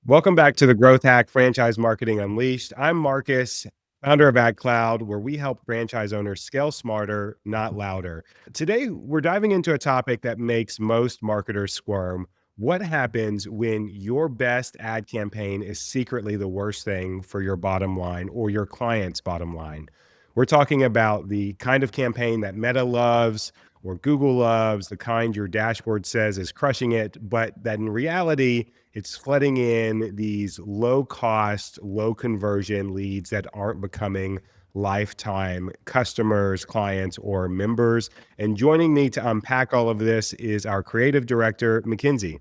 Welcome back to the Growth Hack Franchise Marketing Unleashed. I'm Marcus, founder of AdCloud, where we help franchise owners scale smarter, not louder. Today, we're diving into a topic that makes most marketers squirm. What happens when your best ad campaign is secretly the worst thing for your bottom line or your client's bottom line? We're talking about the kind of campaign that Meta loves or Google loves, the kind your dashboard says is crushing it, but that in reality, it's flooding in these low cost, low conversion leads that aren't becoming lifetime customers, clients, or members. And joining me to unpack all of this is our creative director, Mackenzie.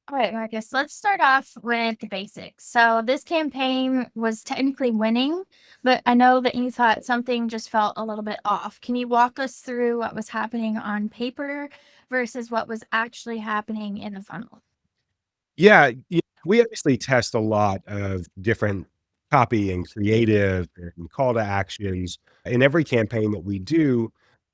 All right, Marcus, let's start off with the basics. So, this campaign was technically winning, but I know that you thought something just felt a little bit off. Can you walk us through what was happening on paper versus what was actually happening in the funnel? Yeah, we obviously test a lot of different copy and creative and call to actions in every campaign that we do.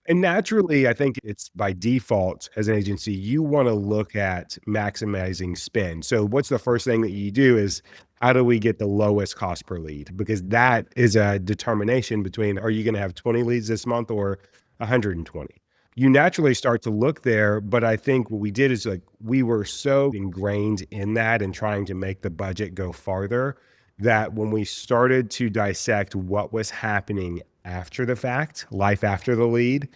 And naturally, I think it's by default as an agency, you want to look at maximizing spend. So, what's the first thing that you do is how do we get the lowest cost per lead? Because that is a determination between are you going to have 20 leads this month or 120? You naturally start to look there. But I think what we did is like we were so ingrained in that and trying to make the budget go farther that when we started to dissect what was happening after the fact, life after the lead,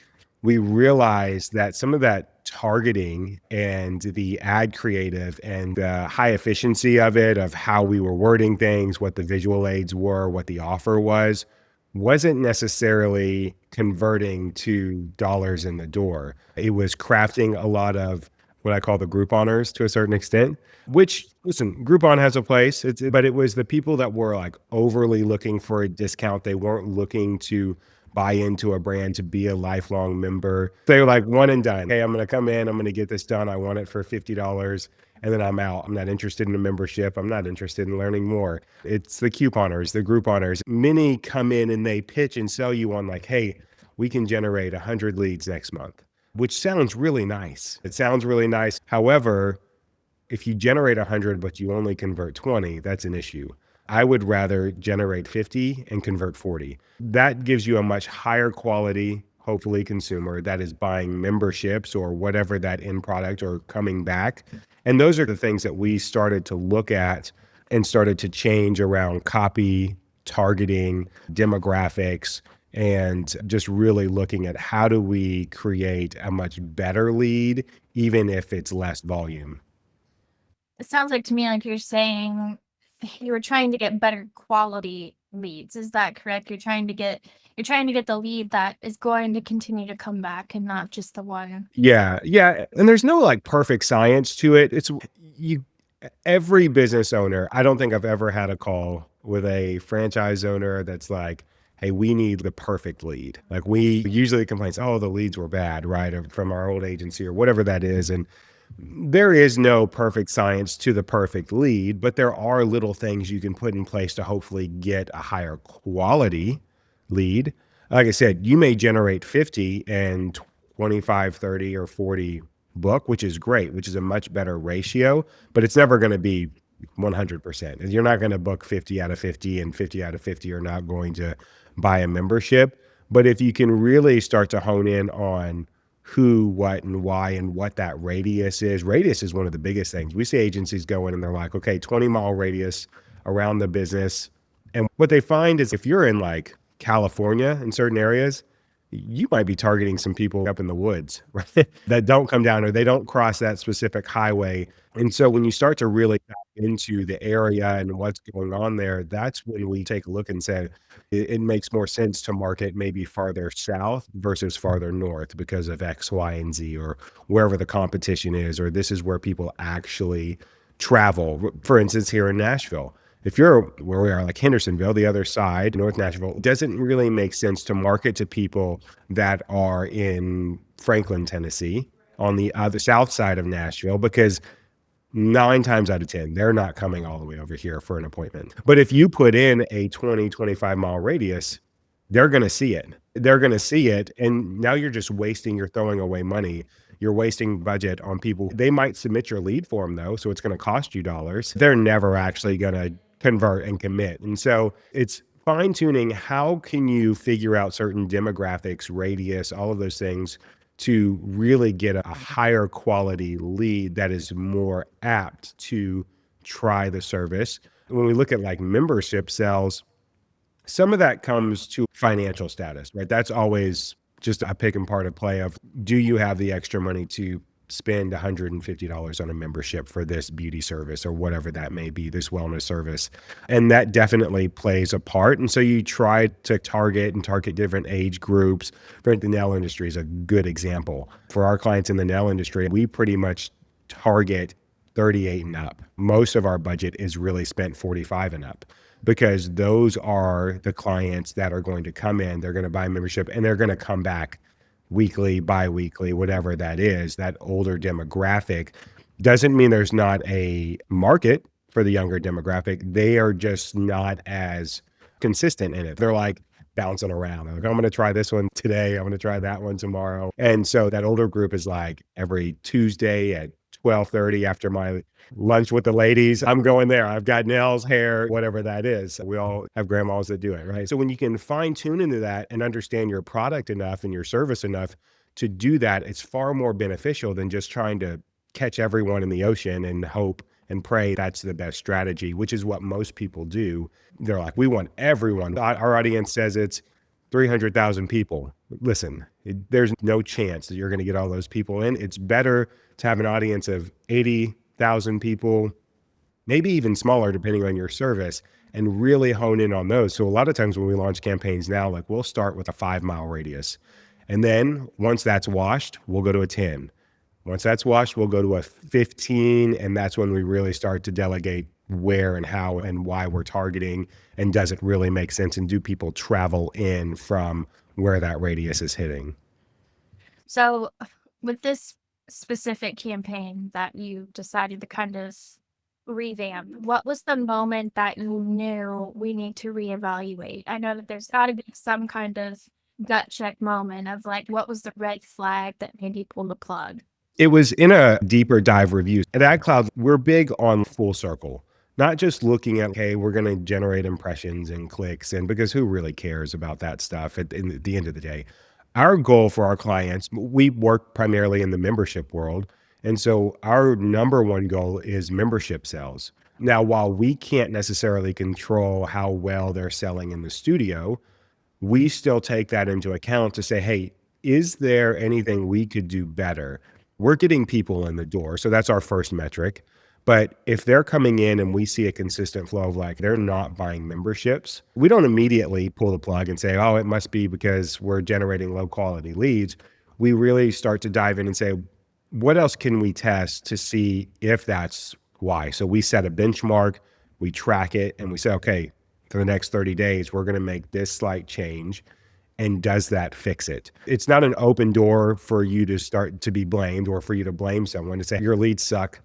we realized that some of that targeting and the ad creative and the high efficiency of it, of how we were wording things, what the visual aids were, what the offer was, wasn't necessarily converting to dollars in the door. It was crafting a lot of what I call the Grouponers to a certain extent, which listen, Groupon has a place, but it was the people that were like overly looking for a discount. They weren't looking to buy into a brand to be a lifelong member. They were like one and done. Hey, I'm going to come in, I'm going to get this done. I want it for $50 and then I'm out. I'm not interested in a membership. I'm not interested in learning more. It's the couponers, the Grouponers. Many come in and they pitch and sell you on like, hey, we can generate 100 leads next month, which sounds really nice. It sounds really nice. However, if you generate 100 but you only convert 20, that's an issue. I would rather generate 50 and convert 40. That gives you a much higher quality, hopefully, consumer that is buying memberships or whatever that end product or coming back. And those are the things that we started to look at and started to change around copy, targeting, demographics, and just really looking at how do we create a much better lead, even if it's less volume. It sounds like to me like you're saying you were trying to get better quality leads. Is that correct? You're trying to get the lead that is going to continue to come back and not just the one. Yeah, yeah, and there's no, like, perfect science to it. It's you every business owner, I don't think I've ever had a call with a franchise owner that's like, "Hey, we need the perfect lead." Like, we usually complains, "Oh, the leads were bad," right, or from our old agency or whatever that is, and there is no perfect science to the perfect lead, but there are little things you can put in place to hopefully get a higher quality lead. Like I said, you may generate 50 and 25, 30, or 40 book, which is great, which is a much better ratio, but it's never going to be 100%. You're not going to book 50 out of 50 and 50 out of 50 are not going to buy a membership. But if you can really start to hone in on who, what, and why, and what that radius is one of the biggest things. We see agencies go in and they're like, okay, 20-mile radius around the business. And what they find is if you're in like California in certain areas, you might be targeting some people up in the woods, right? That don't come down or they don't cross that specific highway. And so when you start to really dive into the area and what's going on there, that's when we take a look and say it makes more sense to market maybe farther south versus farther north because of X, Y, and Z, or wherever the competition is, or this is where people actually travel. For instance, here in Nashville, if you're where we are, like Hendersonville, the other side, North Nashville, it doesn't really make sense to market to people that are in Franklin, Tennessee, on the other south side of Nashville, because 9 times out of 10, they're not coming all the way over here for an appointment. But if you put in a 20, 25-mile radius, they're going to see it. They're going to see it. And now you're just wasting, you're throwing away money. you're wasting budget on people. They might submit your lead form though, so it's going to cost you dollars. They're never actually going to convert and commit. And so it's fine tuning. How can you figure out certain demographics, radius, all of those things to really get a higher quality lead that is more apt to try the service? When we look at like membership sales, some of that comes to financial status, right? That's always just a pick and part of play of, do you have the extra money to spend $150 on a membership for this beauty service or whatever that may be, this wellness service? And that definitely plays a part. And so you try to target different age groups. For the nail industry is a good example. For our clients in the nail industry, we pretty much target 38 and up. Most of our budget is really spent 45 and up, because those are the clients that are going to come in, they're going to buy membership, and they're going to come back weekly, bi-weekly, whatever that is. That older demographic doesn't mean there's not a market for the younger demographic. They are just not as consistent in it. They're like bouncing around. They're like, I'm going to try this one today, I'm going to try that one tomorrow. And so that older group is like every Tuesday at 12:30 after my lunch with the ladies, I'm going there. I've got nails, hair, whatever that is. We all have grandmas that do it, right? So when you can fine tune into that and understand your product enough and your service enough to do that, it's far more beneficial than just trying to catch everyone in the ocean and hope and pray that's the best strategy, which is what most people do. They're like, we want everyone. Our audience says it's 300,000 people. Listen, there's no chance that you're going to get all those people in. It's better to have an audience of 80,000 people, maybe even smaller, depending on your service, and really hone in on those. So a lot of times when we launch campaigns now, like we'll start with a 5-mile radius. And then once that's washed, we'll go to a 10. Once that's washed, we'll go to a 15. And that's when we really start to delegate where and how and why we're targeting, and does it really make sense, and do people travel in from where that radius is hitting. So, with this specific campaign that you decided to kind of revamp, what was the moment that you knew we need to reevaluate? I know that there's got to be some kind of gut check moment of like, what was the red flag that made you pull the plug? It was in a deeper dive review. At AdCloud, we're big on full circle, not just looking at, hey, we're going to generate impressions and clicks, and because who really cares about that stuff at the end of the day? Our goal for our clients, we work primarily in the membership world. And so our number one goal is membership sales. Now, while we can't necessarily control how well they're selling in the studio, we still take that into account to say, hey, is there anything we could do better? We're getting people in the door. So that's our first metric. But if they're coming in and we see a consistent flow of like they're not buying memberships, we don't immediately pull the plug and say, oh, it must be because we're generating low quality leads. We really start to dive in and say, what else can we test to see if that's why? So we set a benchmark, we track it, and we say, okay, for the next 30 days, we're going to make this slight change. And does that fix it? It's not an open door for you to start to be blamed, or for you to blame someone to say your leads suck.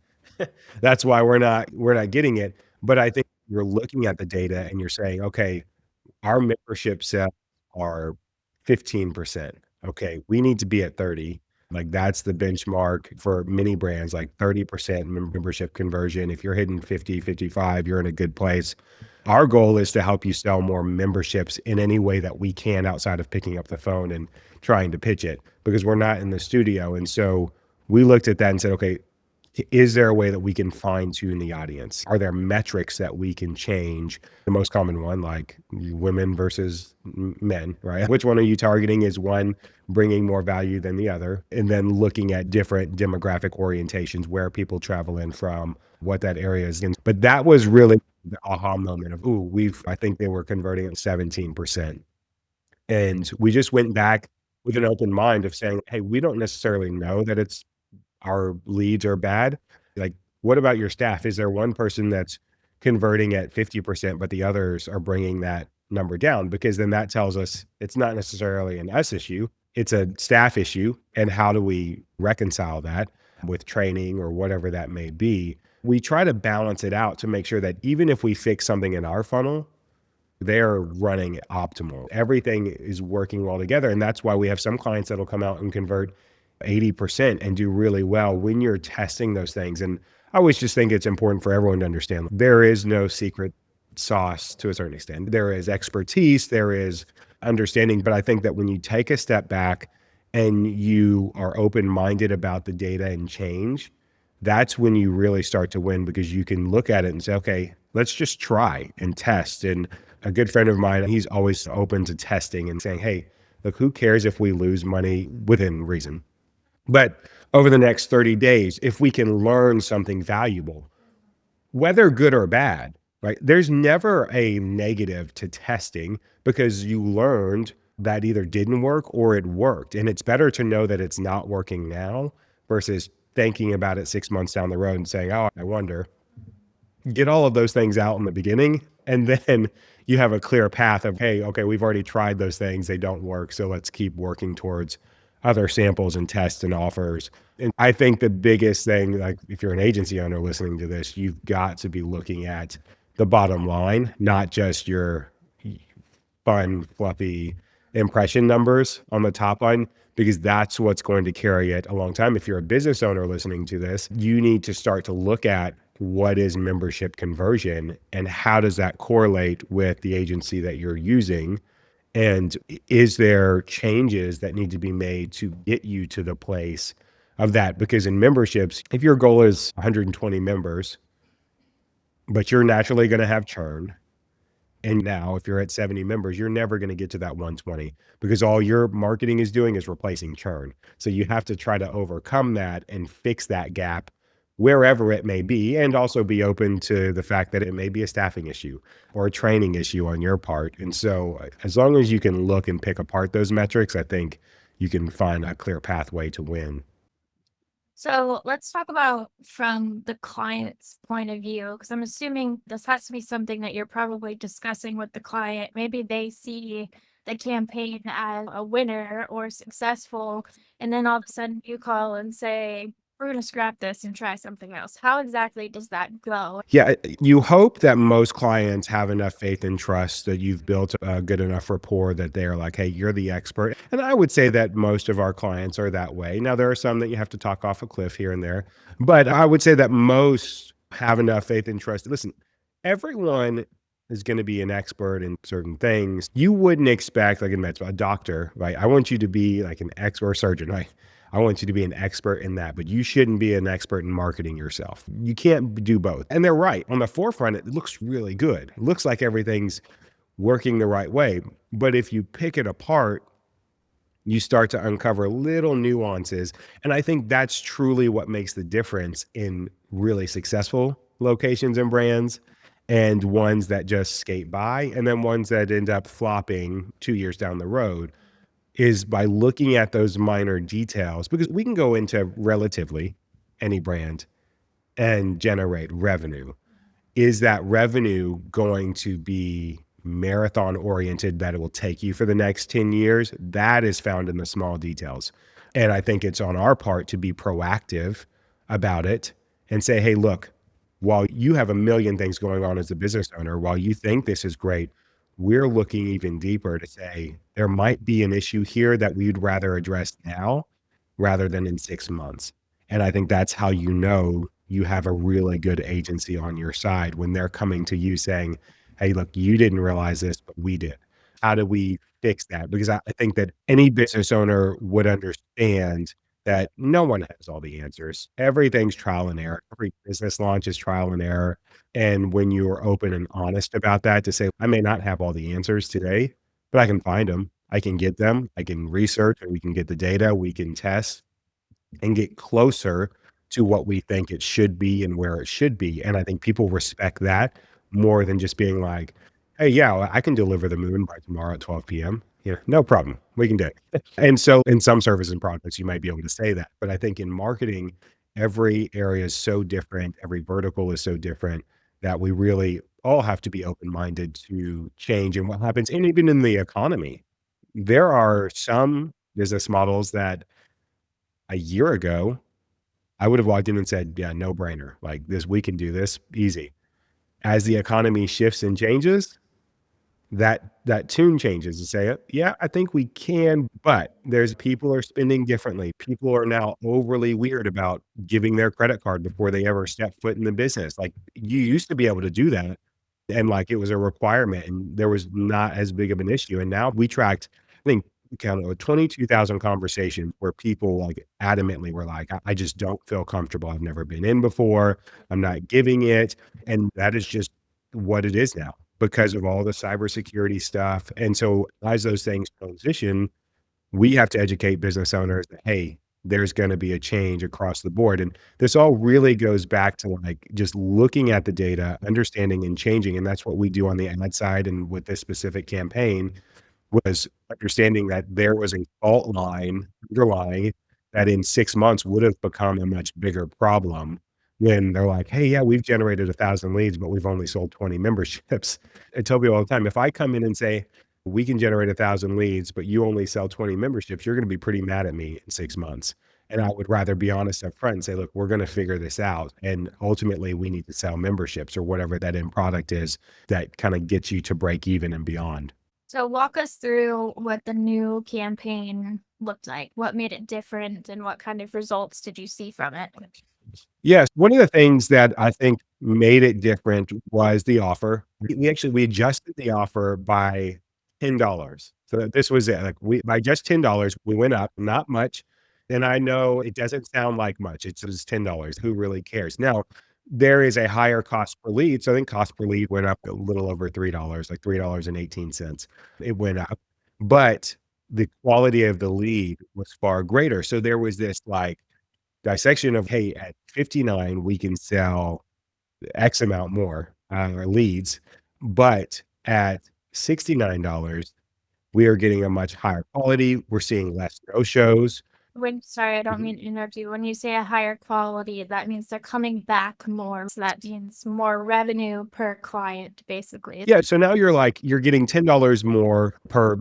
That's why we're not getting it. But I think you're looking at the data and you're saying, okay, our membership sales are 15%. Okay, we need to be at 30. Like that's the benchmark for many brands, like 30% membership conversion. If you're hitting 50, 55, you're in a good place. Our goal is to help you sell more memberships in any way that we can outside of picking up the phone and trying to pitch it, because we're not in the studio. And so we looked at that and said, okay, is there a way that we can fine tune the audience? Are there metrics that we can change? The most common one, like women versus men, right? Which one are you targeting? Is one bringing more value than the other? And then looking at different demographic orientations, where people travel in from, what that area is in. But that was really the aha moment of, ooh, I think they were converting at 17%. And we just went back with an open mind of saying, hey, we don't necessarily know that our leads are bad. Like, what about your staff? Is there one person that's converting at 50%, but the others are bringing that number down? Because then that tells us it's not necessarily an us issue, it's a staff issue. And how do we reconcile that with training or whatever that may be? We try to balance it out to make sure that even if we fix something in our funnel, they're running optimal. Everything is working well together. And that's why we have some clients that'll come out and convert 80% and do really well when you're testing those things. And I always just think it's important for everyone to understand there is no secret sauce to a certain extent. There is expertise, there is understanding. But I think that when you take a step back and you are open minded about the data and change, that's when you really start to win because you can look at it and say, okay, let's just try and test. And a good friend of mine, he's always open to testing and saying, hey, look, who cares if we lose money within reason? But over the next 30 days, if we can learn something valuable, whether good or bad, right? There's never a negative to testing because you learned that either didn't work or it worked. And it's better to know that it's not working now versus thinking about it 6 months down the road and saying, oh, I wonder. Get all of those things out in the beginning. And then you have a clear path of, hey, okay, we've already tried those things. They don't work. So let's keep working towards other samples and tests and offers. And I think the biggest thing, like if you're an agency owner listening to this, you've got to be looking at the bottom line, not just your fun, fluffy impression numbers on the top line, because that's what's going to carry it a long time. If you're a business owner listening to this, you need to start to look at what is membership conversion and how does that correlate with the agency that you're using? And is there changes that need to be made to get you to the place of that? Because in memberships, if your goal is 120 members, but you're naturally going to have churn, and now, if you're at 70 members, you're never going to get to that 120 because all your marketing is doing is replacing churn. So you have to try to overcome that and fix that gap wherever it may be, and also be open to the fact that it may be a staffing issue or a training issue on your part. And so, as long as you can look and pick apart those metrics, I think you can find a clear pathway to win. So let's talk about from the client's point of view, because I'm assuming this has to be something that you're probably discussing with the client. Maybe they see the campaign as a winner or successful, and then all of a sudden you call and say, we're going to scrap this and try something else. How exactly does that go? Yeah, you hope that most clients have enough faith and trust that you've built a good enough rapport that they're like, hey, you're the expert. And I would say that most of our clients are that way. Now, there are some that you have to talk off a cliff here and there, but I would say that most have enough faith and trust. Listen, everyone is going to be an expert in certain things. You wouldn't expect, like in med, a doctor, right? I want you to be like an expert surgeon, right? I want you to be an expert in that, but you shouldn't be an expert in marketing yourself. You can't do both. And they're right. On the forefront, it looks really good. It looks like everything's working the right way. But if you pick it apart, you start to uncover little nuances. And I think that's truly what makes the difference in really successful locations and brands and ones that just skate by and then ones that end up flopping 2 years down the road is by looking at those minor details because we can go into relatively any brand and generate revenue. Is that revenue going to be marathon oriented that it will take you for the next 10 years? That is found in the small details. And I think it's on our part to be proactive about it and say, hey, look, while you have a million things going on as a business owner, while you think this is great, we're looking even deeper to say there might be an issue here that we'd rather address now rather than in 6 months. And I think that's how you know you have a really good agency on your side when they're coming to you saying, hey, look, you didn't realize this, but we did. How do we fix that? Because I think that any business owner would understand that no one has all the answers. Everything's trial and error. Every business launch is trial and error. And when you are open and honest about that, to say, I may not have all the answers today, but I can find them. I can get them. I can research and we can get the data. We can test and get closer to what we think it should be and where it should be. And I think people respect that more than just being like, hey, yeah, well, I can deliver the moon by tomorrow at 12 p.m. Yeah, no problem. We can do it. And so in some services and products, you might be able to say that. But I think in marketing, every area is so different, every vertical is so different that we really all have to be open minded to change and what happens. And even in the economy, there are some business models that a year ago I would have walked in and said, yeah, no brainer. Like this, we can do this easy. As the economy shifts and changes, that tune changes and say, yeah, I think we can, but there's people are spending differently. People are now overly weird about giving their credit card before they ever step foot in the business. Like, you used to be able to do that, and, like, it was a requirement, and there was not as big of an issue, and now we tracked, I think, we counted 22,000 conversations where people, like, adamantly were like, I just don't feel comfortable. I've never been in before. I'm not giving it." And that is just what it is now because of all the cybersecurity stuff, and so as those things transition, we have to educate business owners that, hey, there's going to be a change across the board. And this all really goes back to like just looking at the data, understanding and changing. And that's what we do on the ad side. And with this specific campaign, was understanding that there was a fault line underlying that in 6 months would have become a much bigger problem when they're like, "Hey, yeah, we've generated 1,000 leads, but we've only sold 20 memberships." I tell people all the time, if I come in and say, "We can generate 1,000 leads, but you only sell 20 memberships," you're gonna be pretty mad at me in 6 months. And I would rather be honest up front and say, "Look, we're gonna figure this out, and ultimately, we need to sell memberships," or whatever that end product is that kinda gets you to break even and beyond. So walk us through what the new campaign looked like. What made it different and what kind of results did you see from it? Yes, one of the things that I think made it different was the offer. We adjusted the offer by $10. So this was it, like, we by just $10, we went up, not much, and I know it doesn't sound like much, it's just $10, who really cares? Now, there is a higher cost per lead, so I think cost per lead went up a little over $3, like $3.18. It went up, but the quality of the lead was far greater, so there was this, like, dissection of, hey, at 59, we can sell X amount more leads, but at $69, we are getting a much higher quality. We're seeing less no shows. When sorry, I don't Mhm. mean to interrupt you. When you say a higher quality, that means they're coming back more. So that means more revenue per client, basically. Yeah. So now you're getting $10 more per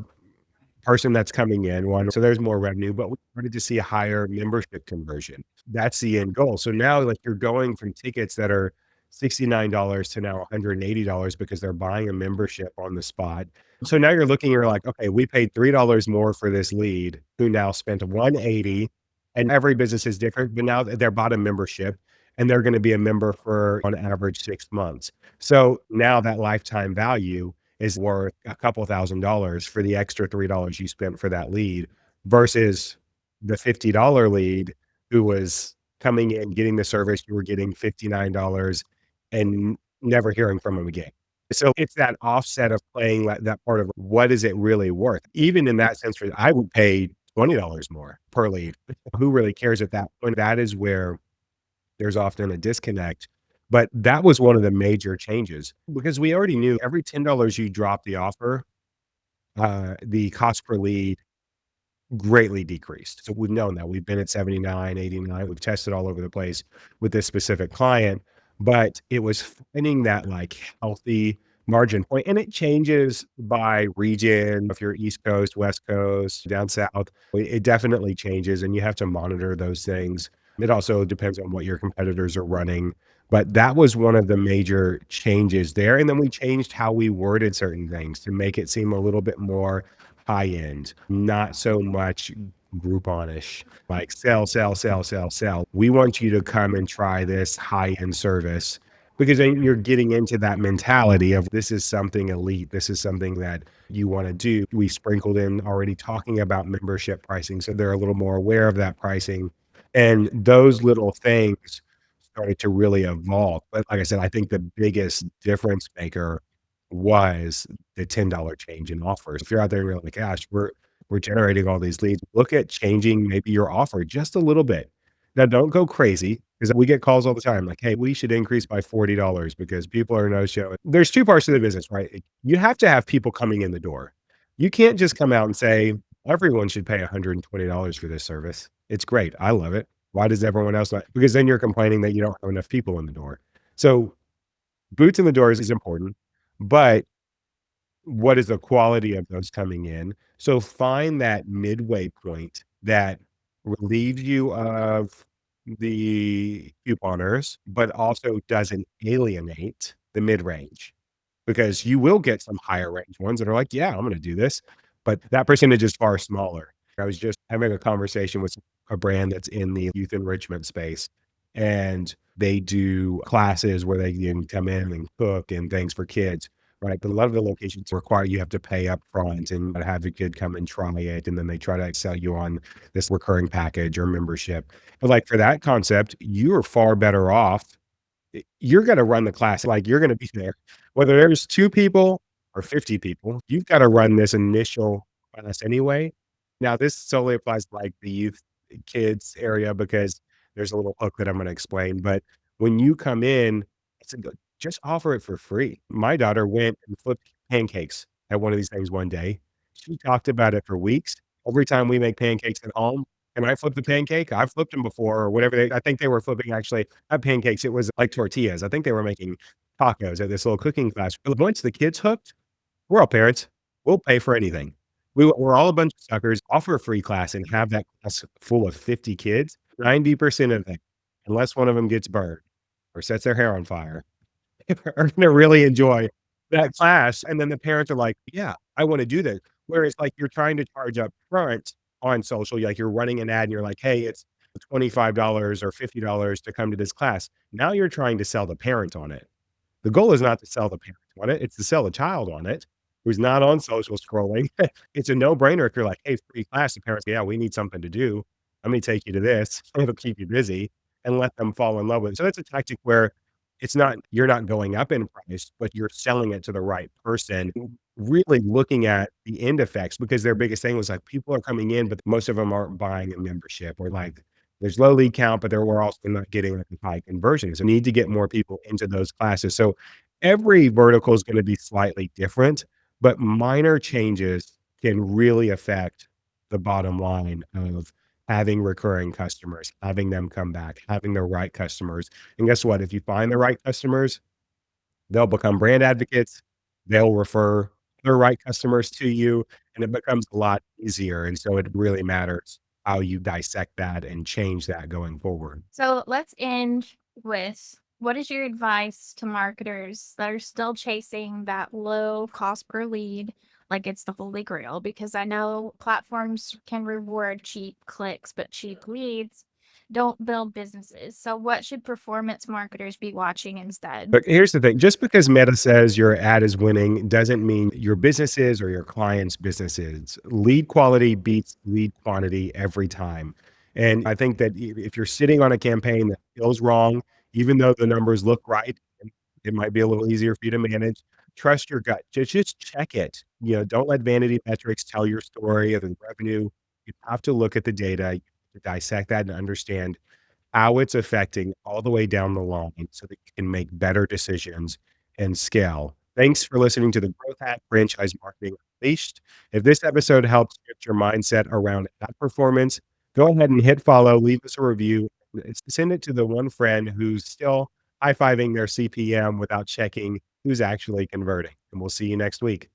person that's coming in, one, so there's more revenue, but we started to see a higher membership conversion. That's the end goal. So now, like, you're going from tickets that are $69 to now $180 because they're buying a membership on the spot. So now you're like, "Okay, we paid $3 more for this lead who now spent 180." And every business is different, but now they're bought a membership, and they're gonna be a member for, on average, 6 months. So now that lifetime value is worth a couple $1,000 for the extra $3 you spent for that lead versus the $50 lead who was coming in, getting the service, you were getting $59 and never hearing from them again. So it's that offset of playing that part of what is it really worth? Even in that sense, I would pay $20 more per lead. Who really cares at that point? That is where there's often a disconnect. But that was one of the major changes because we already knew every $10 you drop the offer, the cost per lead greatly decreased. So we've known that. We've been at 79, 89. We've tested all over the place with this specific client, but it was finding that like healthy margin point. And it changes by region. If you're East Coast, West Coast, down South, it definitely changes and you have to monitor those things. It also depends on what your competitors are running. But that was one of the major changes there. And then we changed how we worded certain things to make it seem a little bit more high end, not so much Groupon-ish, like sell, sell, sell, sell, sell. We want you to come and try this high-end service because then you're getting into that mentality of this is something elite. This is something that you want to do. We sprinkled in already talking about membership pricing, so they're a little more aware of that pricing. And those little things started to really evolve. But like I said, I think the biggest difference maker was the $10 change in offers. If you're out there and you're like, "Gosh, we're generating all these leads," look at changing maybe your offer just a little bit. Now, don't go crazy because we get calls all the time like, "Hey, we should increase by $40 because people are no-show." There's 2 parts to the business, right? You have to have people coming in the door. You can't just come out and say, "Everyone should pay $120 for this service. It's great. I love it. Why does everyone else not?" Because then you're complaining that you don't have enough people in the door. So, boots in the doors is important, but what is the quality of those coming in? So find that midway point that relieves you of the couponers, but also doesn't alienate the mid-range. because you will get some higher range ones that are like, yeah, I'm going to do this. But that percentage is far smaller. I was just having a conversation with a brand that's in the youth enrichment space, and they do classes where they can come in and cook and things for kids. Right. But a lot of the locations require you have to pay up front and have the kid come and try it. And then they try to sell you on this recurring package or membership. But like for that concept, you are far better off. You're going to run the class, like you're going to be there. Whether there's 2 people or 50 people, you've got to run this initial class anyway. Now, this solely applies to like the youth kids area because there's a little hook that I'm going to explain. But when you come in, it's a good, just offer it for free. My daughter went and flipped pancakes at one of these things one day. She talked about it for weeks. Every time we make pancakes at home, and I flip the pancake. I've flipped them before or whatever I think they were flipping actually not pancakes. It was like tortillas. I think they were making tacos at this little cooking class. But once the kids hooked, we're all parents. We'll pay for anything. We're all a bunch of suckers. Offer a free class and have that class full of 50 kids. 90% of them, unless one of them gets burned or sets their hair on fire, are gonna really enjoy that class, and then the parents are like, "Yeah, I wanna do this." Whereas, like, you're trying to charge up front on social, like, you're running an ad and you're like, "Hey, it's $25 or $50 to come to this class." Now you're trying to sell the parent on it. The goal is not to sell the parent on it, it's to sell the child on it, who's not on social scrolling. It's a no-brainer if you're like, "Hey, free class," the parents, "Yeah, we need something to do. Let me take you to this. It'll keep you busy," and let them fall in love with it. So that's a tactic where it's not you're not going up in price, but you're selling it to the right person, really looking at the end effects because their biggest thing was like, people are coming in, but most of them aren't buying a membership or like there's low lead count, but we're also not getting like a high conversion. So need to get more people into those classes. So every vertical is going to be slightly different, but minor changes can really affect the bottom line of having recurring customers, having them come back, having the right customers. And guess what? If you find the right customers, they'll become brand advocates. They'll refer the right customers to you, and it becomes a lot easier. And so it really matters how you dissect that and change that going forward. So let's end with what is your advice to marketers that are still chasing that low cost per lead like it's the holy grail? Because I know platforms can reward cheap clicks, but cheap leads don't build businesses. So, what should performance marketers be watching instead? But here's the thing, just because Meta says your ad is winning doesn't mean your business is or your client's business is. Lead quality beats lead quantity every time. And I think that if you're sitting on a campaign that feels wrong, even though the numbers look right, and it might be a little easier for you to manage. Trust your gut. Just check it. Don't let vanity metrics tell your story of the revenue. You have to look at the data, you have to dissect that and understand how it's affecting all the way down the line so that you can make better decisions and scale. Thanks for listening to the Growth Hack Franchise Marketing Unleashed. If this episode helps shift your mindset around ad performance, go ahead and hit follow, leave us a review, send it to the one friend who's still high fiving their CPM without checking who's actually converting. And we'll see you next week.